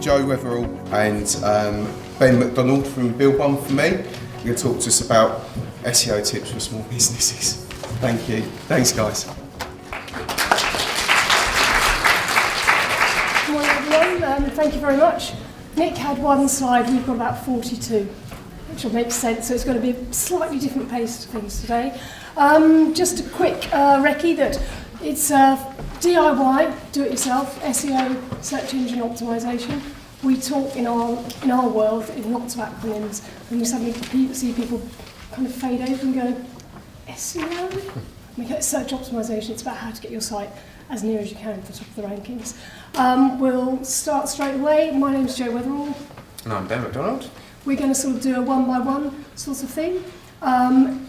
Joe Weatherall and Ben McDonald from Build14Me. You're going to talk to us about SEO tips for small businesses. Thank you. Thanks, guys. Good morning, everyone. Thank you very much. Nick had one slide, we've got about 42, which will make sense, so it's going to be a slightly different pace to things today. Just a quick recce that it's DIY, do-it-yourself, SEO, search engine optimization. We talk in our world in lots of acronyms, and we suddenly see people kind of fade over and go, SEO? We get search optimization, it's about how to get your site as near as you can to the top of the rankings. We'll start straight away. My name's Joe Weatherall. And I'm Ben McDonald. We're going to sort of do a one-by-one sort of thing.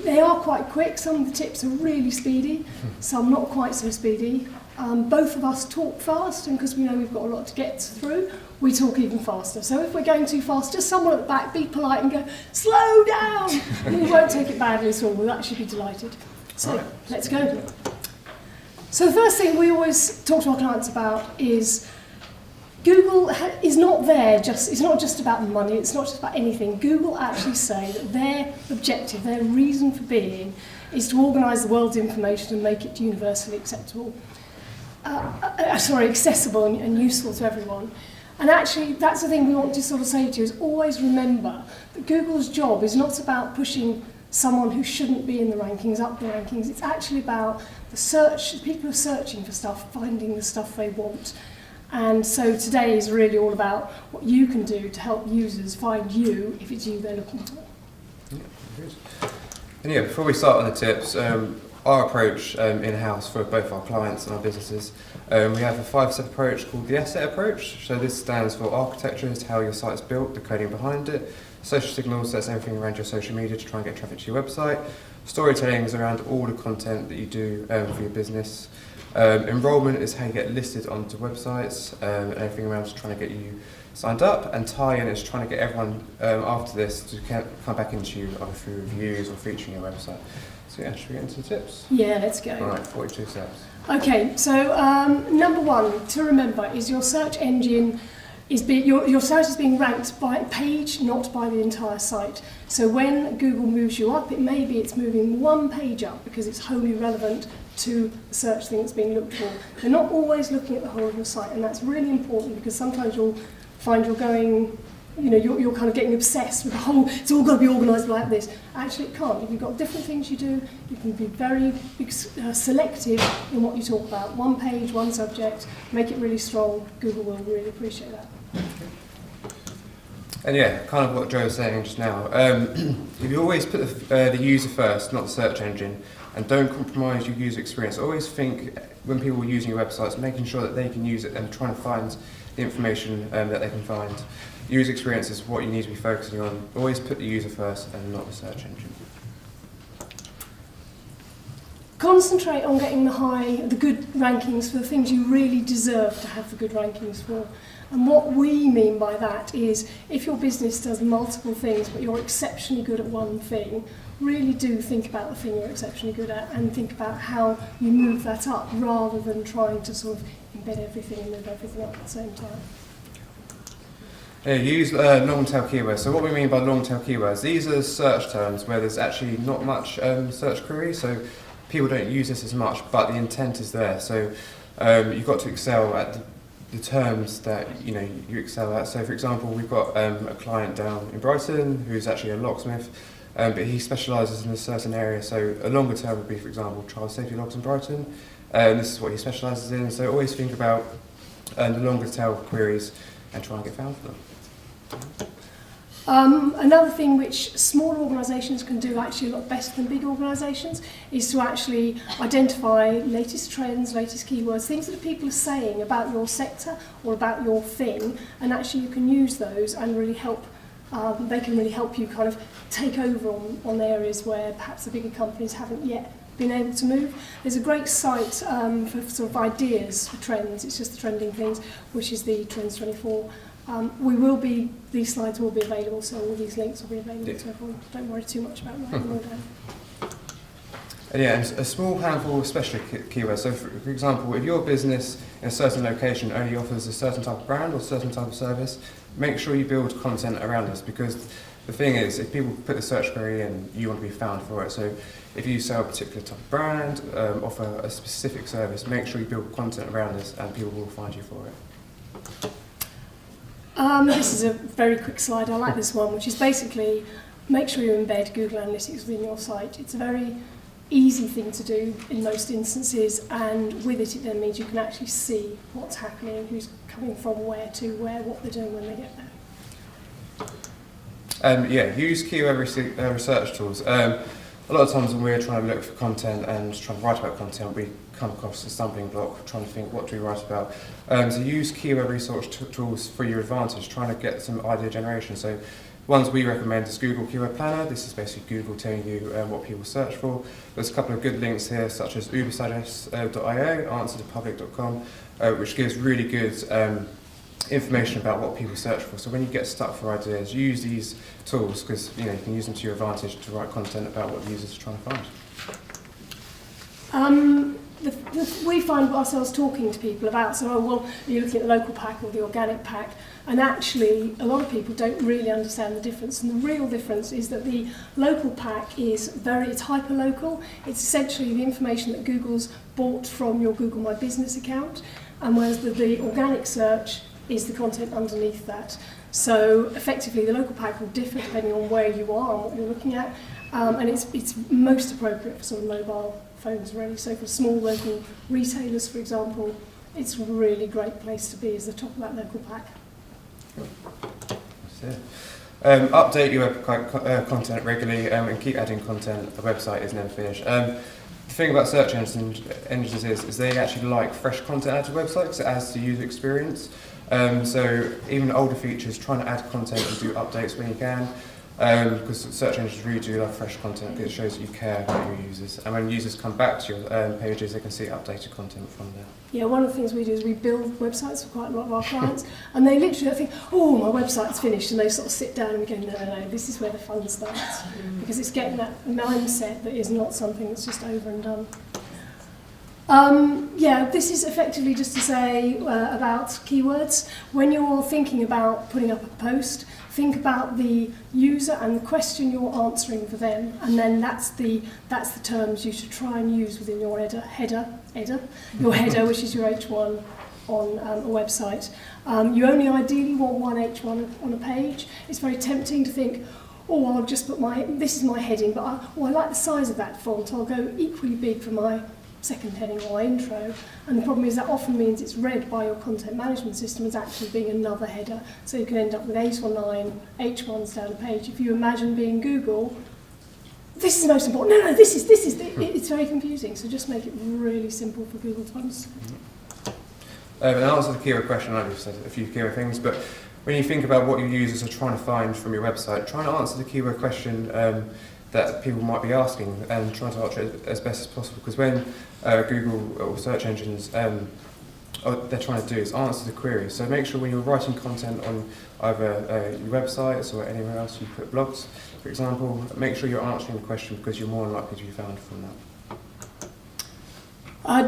They are quite quick. Some of the tips are really speedy, some not quite so speedy. Both of us talk fast, and because we know we've got a lot to get through, we talk even faster. So if we're going too fast, just someone at the back, be polite and go, slow down! And we won't take it badly at all, we'll actually be delighted. So let's go. So the first thing we always talk to our clients about is Google is not there it's not just about money, it's not just about anything. Google actually say that their objective, their reason for being, is to organise the world's information and make it universally accessible and useful to everyone. And actually, that's the thing we want to sort of say to you, is always remember that Google's job is not about pushing someone who shouldn't be in the rankings up the rankings. It's actually about the people who are searching for stuff, finding the stuff they want. And so today is really all about what you can do to help users find you if it's you they're looking for. Yeah, good. And yeah, before we start on the tips, our approach in-house for both our clients and our businesses, we have a 5-step approach called the asset approach. So this stands for architecture, is how your site is built, the coding behind it. Social signals, that's everything around your social media to try and get traffic to your website. Storytelling is around all the content that you do for your business. Enrollment is how you get listed onto websites, and everything around trying to get you signed up. And tie-in is trying to get everyone after this to come back into you either through reviews or featuring your website. So yeah, should we get into the tips? Yeah, let's go. All right, 42 steps. Okay, so number one to remember is your search engine your site is being ranked by page, not by the entire site. So when Google moves you up, it's moving one page up because it's wholly relevant to the search thing that's being looked for. They're not always looking at the whole of your site, and that's really important because sometimes you'll find you're going, you're kind of getting obsessed with the whole, it's all got to be organised like this. Actually, it can't. If you've got different things you do, you can be very selective in what you talk about. One page, one subject, make it really strong. Google will really appreciate that. And yeah, kind of what Joe was saying just now, if you always put the user first, not the search engine, and don't compromise your user experience, always think when people are using your websites, making sure that they can use it and trying to find the information that they can find. User experience is what you need to be focusing on. Always put the user first and not the search engine. Concentrate on getting the good rankings for the things you really deserve to have the good rankings for. And what we mean by that is if your business does multiple things but you're exceptionally good at one thing, really do think about the thing you're exceptionally good at and think about how you move that up rather than trying to sort of embed everything and move everything up at the same time. Yeah, use long tail keywords. So what we mean by long tail keywords, these are search terms where there's actually not much search query, so people don't use this as much, but the intent is there. So you've got to excel at the terms that you excel at. So for example, we've got a client down in Brighton who's actually a locksmith, but he specialises in a certain area. So a longer term would be, for example, child safety logs in Brighton. This is what he specialises in. So always think about the longer tail queries and try and get found for them. Another thing which small organisations can do actually a lot better than big organisations is to actually identify latest trends, latest keywords, things that people are saying about your sector or about your thing, and actually you can use those and really help. They can really help you kind of take over on areas where perhaps the bigger companies haven't yet been able to move. There's a great site for sort of ideas for trends. It's just the trending things, which is the Trends 24. These slides will be available, so all these links will be available to everyone. Don't worry too much about writing them all down. And yeah, and a small handful of specialist keywords. So for example, if your business in a certain location only offers a certain type of brand or a certain type of service, make sure you build content around this, because the thing is, if people put the search query in, you want to be found for it. So if you sell a particular type of brand, offer a specific service, make sure you build content around this and people will find you for it. This is a very quick slide. I like this one, which is basically make sure you embed Google Analytics within your site. It's a very easy thing to do in most instances, and with it then means you can actually see what's happening, who's coming from where to where, what they're doing when they get there. Yeah, use keyword research tools. A lot of times when we're trying to look for content and trying to write about content, we come across a stumbling block trying to think, what do we write about? So use keyword research tools for your advantage, trying to get some idea generation. So ones we recommend is Google Keyword Planner. This is basically Google telling you what people search for. There's a couple of good links here, such as ubersuggest.io, answerthepublic.com, which gives really good information about what people search for. So when you get stuck for ideas, use these tools, because you can use them to your advantage to write content about what the users are trying to find. We find ourselves talking to people about, you're looking at the local pack or the organic pack, and actually a lot of people don't really understand the difference. And the real difference is that the local pack is it's hyper-local. It's essentially the information that Google's bought from your Google My Business account, and whereas the organic search is the content underneath that. So effectively the local pack will differ depending on where you are and what you're looking at, and it's most appropriate for sort of mobile phones really. So for small local retailers, for example, it's a really great place to be as the top of that local pack. That's it. Update your content regularly and keep adding content. The website is never finished. The thing about search engines is they actually like fresh content added to websites. It adds to user experience. So even older features, trying to add content and do updates when you can, because search engines really do love fresh content, because it shows that you care about your users. And when users come back to your pages, they can see updated content from there. Yeah, one of the things we do is we build websites for quite a lot of our clients, and they literally think, oh, my website's finished, and they sort of sit down and we go, no, this is where the fun starts, because it's getting that mindset that is not something that's just over and done. This is effectively just to say about keywords. When you're thinking about putting up a post, think about the user and the question you're answering for them, and then that's the terms you should try and use within your header, which is your H1 on a website. You only ideally want one H1 on a page. It's very tempting to think, oh, I'll just put this is my heading, but I like the size of that font. I'll go equally big for my second heading or intro, and the problem is that often means it's read by your content management system as actually being another header, so you can end up with 8 or 9 H1s down a page. If you imagine being Google, this is the most important, no, this is it's very confusing, so just make it really simple for Google to understand. In answer to the keyword question, I've just said a few keyword things, but when you think about what your users are trying to find from your website, try and answer the keyword question that people might be asking, and try to answer it as best as possible, because when Google or search engines, what they're trying to do is answer the query. So make sure when you're writing content on either your websites or anywhere else you put blogs, for example, make sure you're answering the question, because you're more likely to be found from that.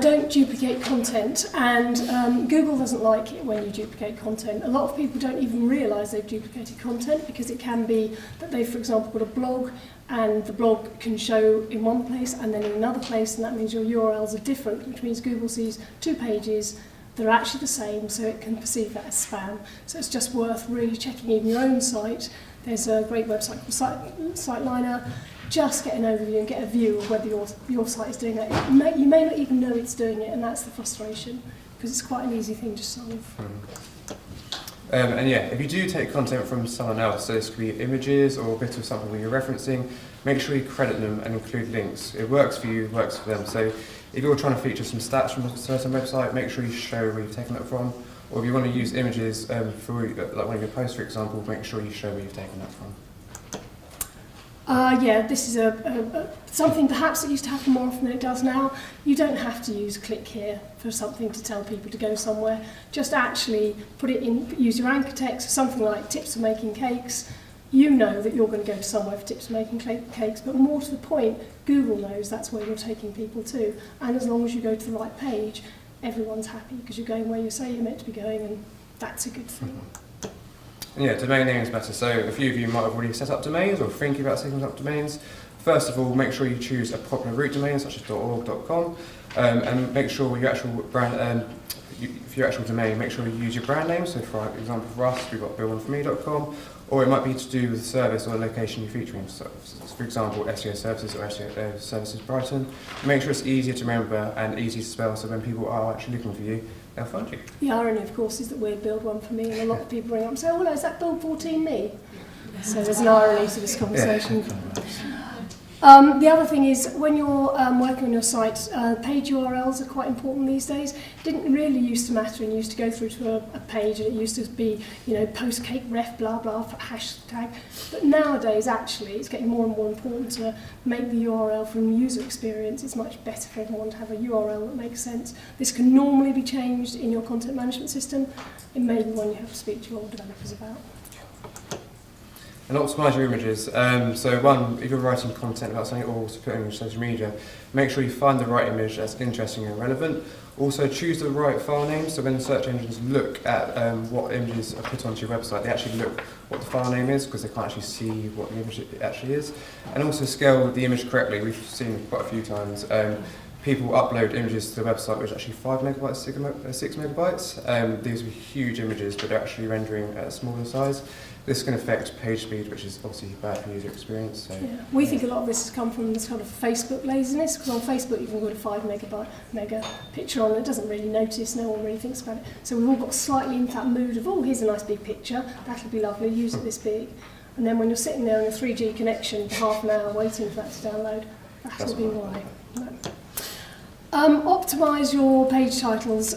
Don't duplicate content, and Google doesn't like it when you duplicate content. A lot of people don't even realise they've duplicated content, because it can be that they've, for example, got a blog, and the blog can show in one place and then in another place, and that means your URLs are different, which means Google sees 2 pages that are actually the same, so it can perceive that as spam. So it's just worth really checking even your own site. There's a great website called SiteLiner. Just get an overview and get a view of whether your site is doing that. You may not even know it's doing it, and that's the frustration, because it's quite an easy thing to solve. If you do take content from someone else, so this could be images or a bit of something that you're referencing, make sure you credit them and include links. It works for you, it works for them. So if you're trying to feature some stats from a certain website, make sure you show where you've taken that from. Or if you want to use images for like one of your posts, for example, make sure you show where you've taken that from. This is something perhaps that used to happen more often than it does now. You don't have to use click here for something to tell people to go somewhere. Just actually put it in, use your anchor text, something like tips for making cakes, You know that you're going to go somewhere for tips for making cakes, but more to the point, Google knows that's where you're taking people to. And as long as you go to the right page, everyone's happy because you're going where you say you're meant to be going, and that's a good thing. Yeah, domain names matter. So a few of you might have already set up domains or thinking about setting up domains. First of all, make sure you choose a popular root domain such as .org.com, and make sure your actual brand, for your actual domain, make sure you use your brand name. So for example, for us, we've got Build14Me.com, or it might be to do with the service or the location you're featuring. So, for example, SEO Services or SEO Services Brighton. Make sure it's easier to remember and easy to spell, so when people are actually looking for you, they'll find you. The irony, of course, is that we're Build1For.me, and a lot of people ring up and say, oh, hello, is that Build14Me? So there's an irony to this conversation. The other thing is, when you're working on your site, page URLs are quite important these days. Didn't really used to matter, and you used to go through to a page and it used to be, you know, post cake ref blah blah for hashtag. But nowadays, actually, it's getting more and more important to make the URL from user experience. It's much better for everyone to have a URL that makes sense. This can normally be changed in your content management system. It may be one you have to speak to your developers about. And optimise your images. So one, if you're writing content about something or to put on your social media, make sure you find the right image that's interesting and relevant. Also choose the right file name, so when the search engines look at what images are put onto your website, they actually look what the file name is, because they can't actually see what the image actually is. And also scale the image correctly. We've seen quite a few times people upload images to the website which are actually 5 megabytes, 6 megabytes. These are huge images, but they're actually rendering at a smaller size. This can affect page speed, which is obviously bad for user experience. So. Yeah. We think a lot of this has come from this kind of Facebook laziness, because on Facebook you can put a 5 mega picture on, it doesn't really notice, no one really thinks about it. So we've all got slightly into that mood of, oh, here's a nice big picture, that'll be lovely, use it this big. And then when you're sitting there on a 3G connection for half an hour waiting for that to download, that'll be why. No. Optimise your page titles.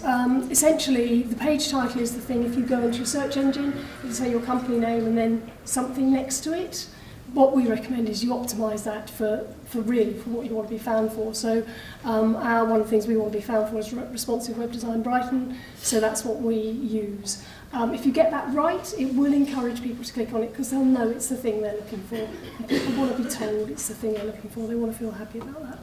Essentially, the page title is the thing. If you go into your search engine, you say your company name and then something next to it. What we recommend is you optimise that for what you want to be found for. So one of the things we want to be found for is responsive web design Brighton, so that's what we use. If you get that right, it will encourage people to click on it because they'll know it's the thing they're looking for. And people want to be told it's the thing they're looking for. They want to feel happy about that.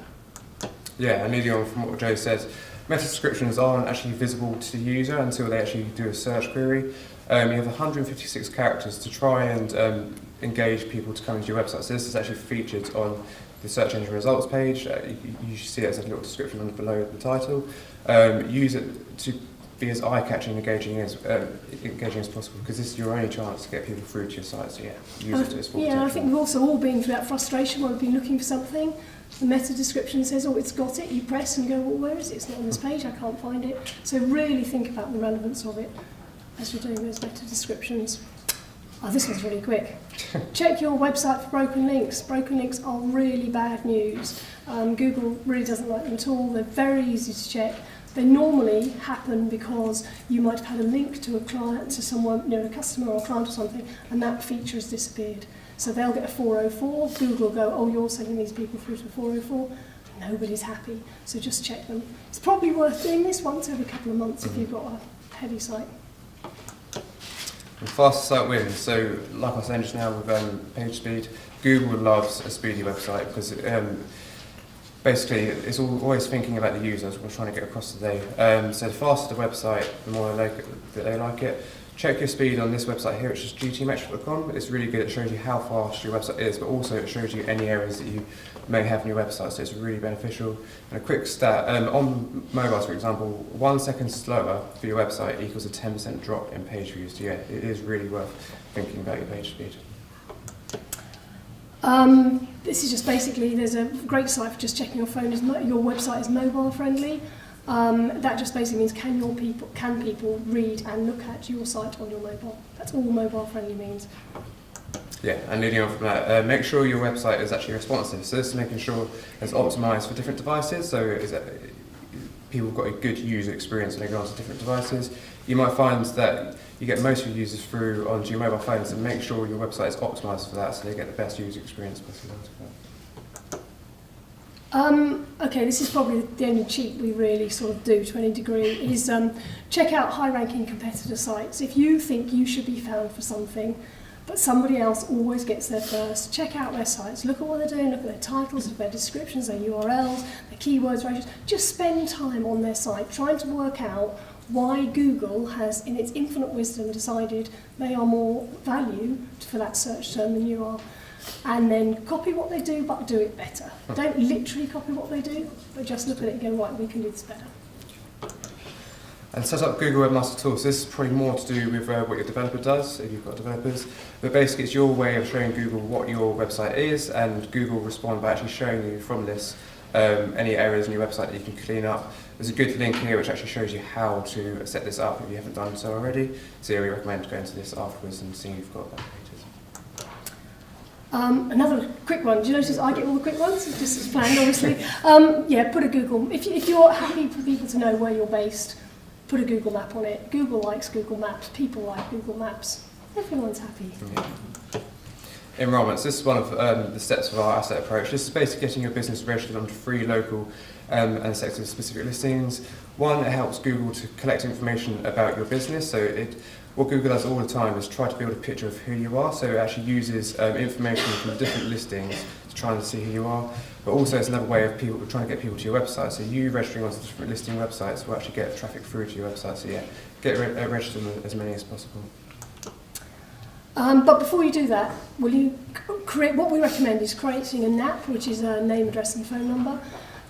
Yeah, and leading on from what Joe says, meta descriptions aren't actually visible to the user until they actually do a search query. You have 156 characters to try and engage people to come into your website. So this is actually featured on the search engine results page. You should see it as a little description below the title. Use it to be as eye-catching and engaging as possible, because this is your only chance to get people through to your site. So yeah, use it to its full potential. I think we've also all been through that frustration where we've been looking for something. The meta description says, oh, it's got it. You press and go, well, where is it? It's not on this page. I can't find it. So really think about the relevance of it as you're doing those meta descriptions. Oh, this one's really quick. Check your website for broken links. Broken links are really bad news. Google really doesn't like them at all. They're very easy to check. They normally happen because you might have had a link to a client, to someone, a customer or a client or something, and that feature has disappeared. So they'll get a 404. Google will go, oh, you're sending these people through to a 404. Nobody's happy. So just check them. It's probably worth doing this once every couple of months if you've got a heavy site. And faster site wins. So, like I was saying just now with page speed, Google loves a speedy website because basically it's always thinking about the users. We're trying to get across the day. So the faster the website, the more they like it. Check your speed on this website here, which is gtmetric.com. It's really good. It shows you how fast your website is, but also it shows you any areas that you may have on your website, so it's really beneficial. And a quick stat, on mobiles, for example, 1 second slower for your website equals a 10% drop in page views. So yeah, it is really worth thinking about your page speed. This is just basically, there's a great site for just checking your phone, your website is mobile friendly. That just basically means can people read and look at your site on your mobile. That's all mobile friendly means. Yeah, and leading on from that, make sure your website is actually responsive. So this is making sure it's optimised for different devices, so people have got a good user experience when they go onto different devices. You might find that you get most of your users through onto your mobile phones, and make sure your website is optimised for that so they get the best user experience possible. Okay, this is probably the only cheat we really sort of do to any degree, is check out high-ranking competitor sites. If you think you should be found for something, but somebody else always gets there first. Check out their sites, look at what they're doing, look at their titles, look at their descriptions, their URLs, their keywords, ratios. Just spend time on their site trying to work out why Google has, in its infinite wisdom, decided they are more value for that search term than you are. And then copy what they do, but do it better. Don't literally copy what they do, but just look at it and go, right, we can do this better. And set up Google Webmaster Tools. This is probably more to do with what your developer does, if you've got developers. But basically it's your way of showing Google what your website is, and Google will respond by actually showing you from this any errors in your website that you can clean up. There's a good link here which actually shows you how to set this up if you haven't done so already. So yeah, we recommend going to this afterwards and seeing if you've got that created. Another quick one. Do you notice I get all the quick ones? It's just as planned, obviously. Yeah, put a Google. If you're happy for people to know where you're based, put a Google map on it. Google likes Google Maps. People like Google Maps. Everyone's happy. Yeah. Enrolments. This is one of the steps of our asset approach. This is basically getting your business registered on free, local and sector-specific listings. One, it helps Google to collect information about your business. So what Google does all the time is try to build a picture of who you are. So it actually uses information from different listings to try and see who you are. But also it's another way of people trying to get people to your website. So you registering onto different listing websites will actually get traffic through to your website. So yeah, get registered on as many as possible. But before you do that, will you create? What we recommend is creating a NAP, which is a name, address and phone number.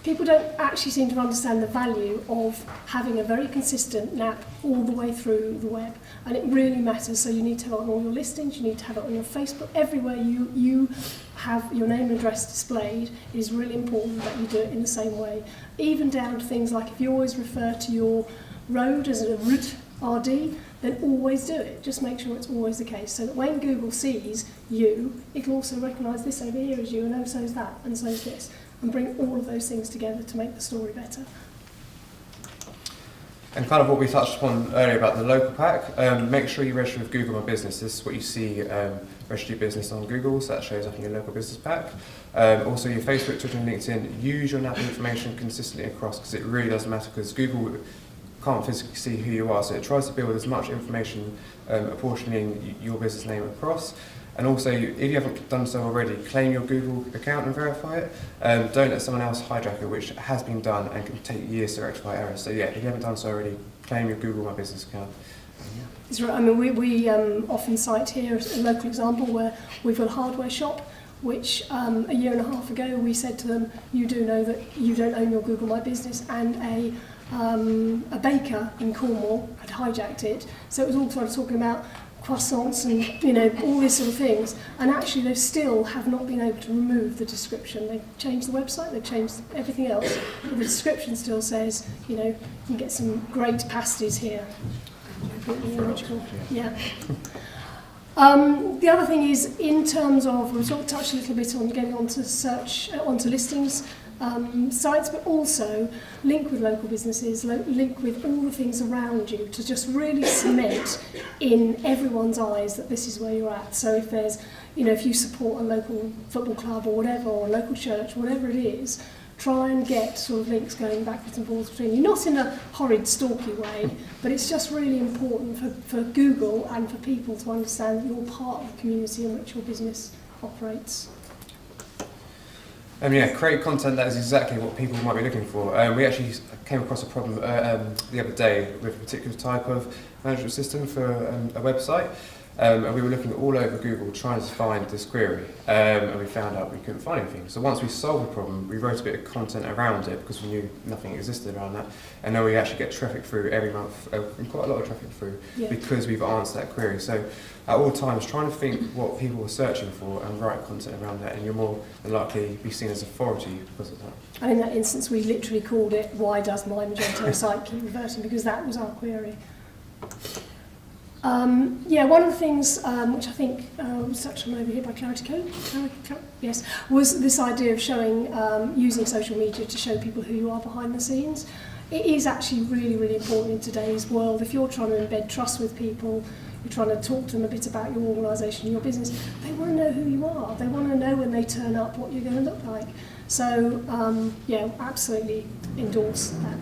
People don't actually seem to understand the value of having a very consistent NAP all the way through the web, and it really matters. So you need to have it on all your listings, you need to have it on your Facebook, everywhere you have your name and address displayed. It is really important that you do it in the same way, even down to things like if you always refer to your road as a route RD, then always do it. Just make sure it's always the case, so that when Google sees you, it'll also recognise this over here as you, and oh, so is that, and so is this, and bring all of those things together to make the story better. And kind of what we touched upon earlier about the local pack, make sure you register with Google My Business. This is what you see, register your business on Google, so that shows up in your local business pack. Also your Facebook, Twitter and LinkedIn, use your NAP information consistently across, because it really does matter, because Google can't physically see who you are, so it tries to build as much information apportioning your business name across. And also, if you haven't done so already, claim your Google account and verify it. Don't let someone else hijack it, which has been done and can take years to rectify errors. So yeah, if you haven't done so already, claim your Google My Business account. That's right. I mean, we often cite here a local example where we've got a hardware shop, which a year and a half ago we said to them, you do know that you don't own your Google My Business, and a baker in Cornwall had hijacked it. So it was all sort of talking about croissants and all these sort of things, and actually they still have not been able to remove the description. They've changed the website, they've changed everything else, but the description still says, you can get some great pasties here. Yeah. The other thing is, in terms of, we sort of touched a little bit on getting onto onto listings sites, but also link with local businesses, link with all the things around you to just really cement in everyone's eyes that this is where you're at. So if there's, if you support a local football club or whatever, or a local church, whatever it is, try and get sort of links going backwards and forwards between you. Not in a horrid, stalky way, but it's just really important for Google and for people to understand that you're part of the community in which your business operates. Yeah, create content that is exactly what people might be looking for. We actually came across a problem the other day with a particular type of management system for a website. And we were looking all over Google trying to find this query, and we found out we couldn't find anything. So once we solved the problem, we wrote a bit of content around it because we knew nothing existed around that. And now we actually get traffic through every month, and quite a lot of traffic through, because we've answered that query. So at all times, trying to think what people are searching for and write content around that, and you're more than likely to be seen as authority because of that. And in that instance, we literally called it, why does my Magento site keep reverting? Because that was our query. One of the things which I think was touched on over here by Clarity Code, yes, was this idea of showing, using social media to show people who you are behind the scenes. It is actually really, really important in today's world. If you're trying to embed trust with people, you're trying to talk to them a bit about your organisation, your business, they want to know who you are. They want to know when they turn up what you're going to look like. So, absolutely endorse that.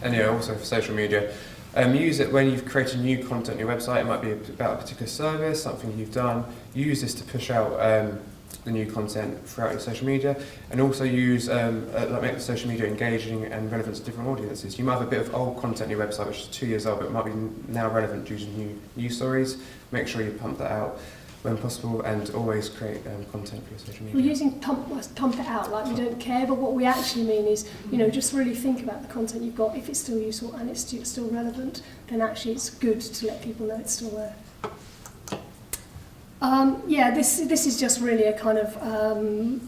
And also for social media, Use it when you've created new content on your website. It might be about a particular service, something you've done. Use this to push out the new content throughout your social media, and also use make the social media engaging and relevant to different audiences. You might have a bit of old content on your website which is 2 years old, but it might be now relevant due to new news stories. Make sure you pump that out when possible, and always create content for your social media. We're using pump it out like we don't care, but what we actually mean is, just really think about the content you've got. If it's still useful and it's still relevant, then actually it's good to let people know it's still there. This is just really a kind of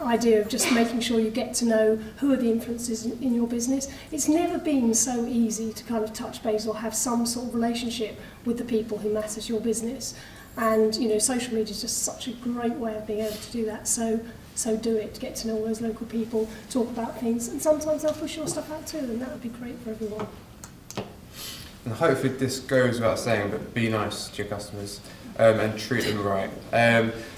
idea of just making sure you get to know who are the influencers in your business. It's never been so easy to kind of touch base or have some sort of relationship with the people who matter to your business. And social media is just such a great way of being able to do that. So do it. Get to know all those local people, talk about things, and sometimes they'll push your stuff out too, and that would be great for everyone. And hopefully this goes without saying, but be nice to your customers and treat them right.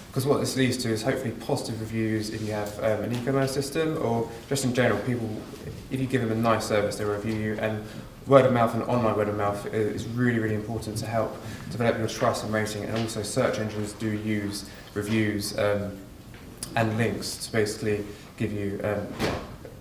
Because what this leads to is hopefully positive reviews if you have an e-commerce system, or just in general, people, if you give them a nice service, they'll review you. And word of mouth and online word of mouth is really, really important to help develop your trust and rating. And also search engines do use reviews and links to basically give you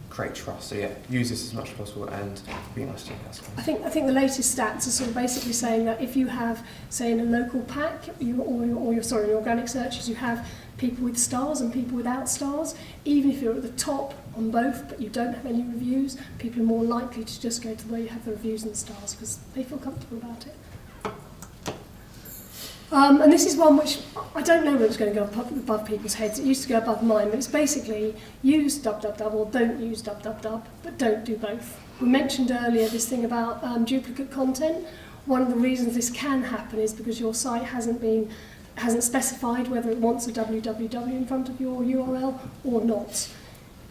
create trust. So use this as much as possible and be nice to your customers. I think the latest stats are sort of basically saying that if you have, say, in a local pack, in organic searches, you have people with stars and people without stars. Even if you're at the top on both, but you don't have any reviews, people are more likely to just go to where you have the reviews and the stars because they feel comfortable about it. And this is one which I don't know whether it's going to go above people's heads. It used to go above mine, but it's basically use www or don't use www, but don't do both. We mentioned earlier this thing about duplicate content. One of the reasons this can happen is because your site hasn't specified whether it wants a www in front of your URL or not.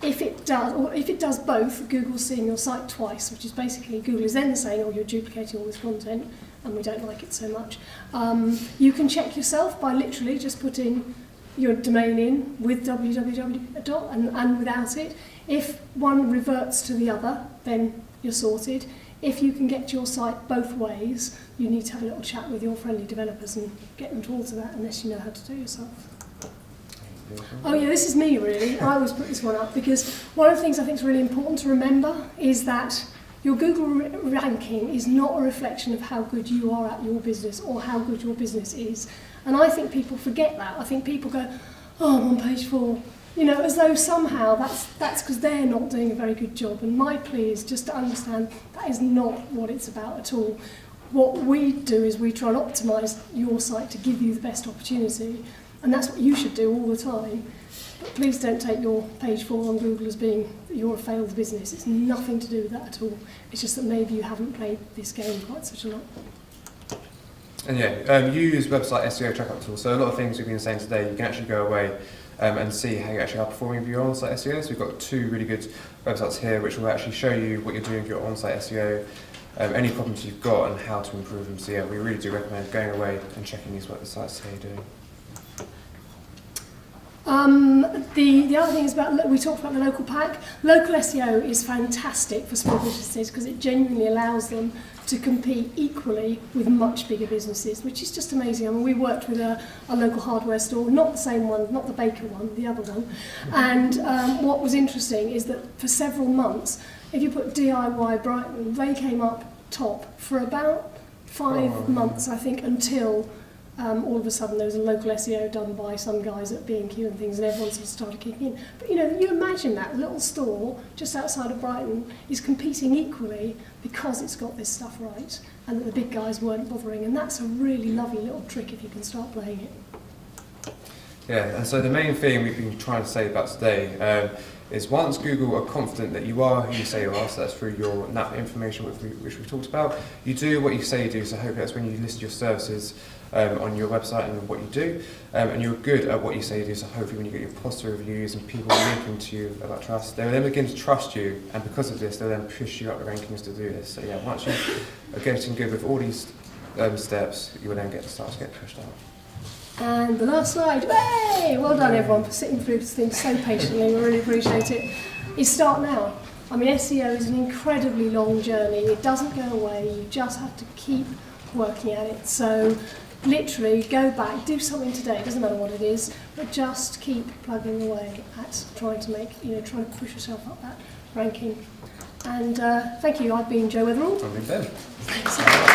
If it does both, Google's seeing your site twice, which is basically Google is then saying, oh, you're duplicating all this content, and we don't like it so much. You can check yourself by literally just putting your domain in with www and without it. If one reverts to the other, then you're sorted. If you can get your site both ways, you need to have a little chat with your friendly developers and get them to alter that unless you know how to do it yourself. Oh yeah, this is me really. I always put this one up because one of the things I think is really important to remember is that your Google ranking is not a reflection of how good you are at your business or how good your business is. And I think people forget that. I think people go, oh, I'm on page 4. As though somehow that's because they're not doing a very good job. And my plea is just to understand that is not what it's about at all. What we do is we try and optimise your site to give you the best opportunity. And that's what you should do all the time. But please don't take your page 4 on Google as being you're a failed business. It's nothing to do with that at all. It's just that maybe you haven't played this game quite such a lot. And use website SEO checkout tools. So a lot of things we've been saying today, you can actually go away and see how you actually are performing with your on-site SEO. So we've got 2 really good websites here which will actually show you what you're doing with your on-site SEO, any problems you've got and how to improve them. So we really do recommend going away and checking these websites, see how you're doing. The other thing is we talked about the local pack. Local SEO is fantastic for small businesses because it genuinely allows them to compete equally with much bigger businesses, which is just amazing. I mean, we worked with a local hardware store, not the same one, not the Baker one, the other one. And what was interesting is that for several months, if you put DIY Brighton, they came up top for about 5 months, I think, until all of a sudden there was a local SEO done by some guys at B&Q and things, and everyone sort of started kicking in. But you imagine that little store just outside of Brighton is competing equally because it's got this stuff right, and that the big guys weren't bothering, and that's a really lovely little trick if you can start playing it. Yeah, and so the main thing we've been trying to say about today is once Google are confident that you are who you say you are, so that's through your NAP information which we've talked about, you do what you say you do, so hopefully that's when you list your services on your website and what you do, and you're good at what you say you do, so hopefully when you get your positive reviews and people linking to you about trust, they will then begin to trust you, and because of this they'll then push you up the rankings to do this. So once you are getting good with all these steps, you will then start to get pushed up. And the last slide, hey! Well done everyone for sitting through this thing so patiently, we really appreciate it, is start now. I mean, SEO is an incredibly long journey. It doesn't go away. You just have to keep working at it. So literally go back, do something today. It doesn't matter what it is, but just keep plugging away at trying to make, trying to push yourself up that ranking. And thank you. I've been Jo Weatherall. I've been Ben. Thanks.